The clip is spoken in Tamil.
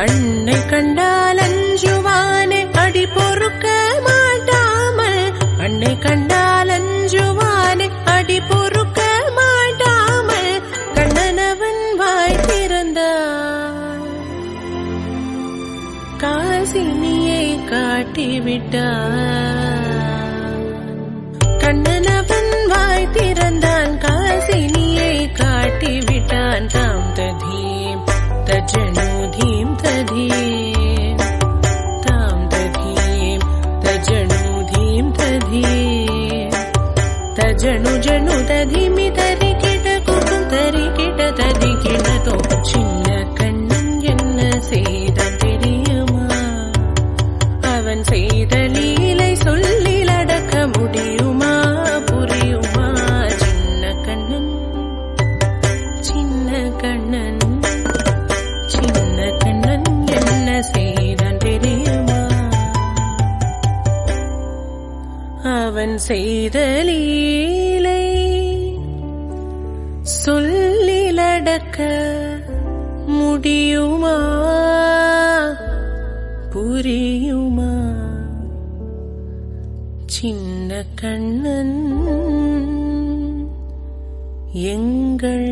அன்னை கண்டால் அஞ்சுவானே அடி பொறுக்க மாட்டாமல், அன்னை கண்டால் அஞ்சுவானே அடி பொறுக்க மாட்டாமல், கண்ணனவன் வாய் திறந்தான் காசினியை காட்டிவிட்டான். கண்ணனவன் வாய் திறந்தான் காசினியை காட்டிவிட்டான். தாம் ததீம் தஜனு தீம் ததீம், தாம் ததீம் தஜனு தீம் ததீம், தஜனு ஜனு ததீமி தரிக்கிட குடும் தரிக்கிட தரிக்கிட தோ. சின்ன கண்ணன் என்ன செய்தான் தெரியுமா? அவன் செய்த லீலை சொல்லில் அடக்க முடியுமா? புரியுமா? சின்ன கண்ணன் சின்ன கண்ணன் சின்ன கண்ணன் என்ன செய்தான் தெரியுமா? அவன் செய்த லீலை சொல்லில் அடக்க முடியுமா? புரியுமா? சின்ன கண்ணன் எங்கள்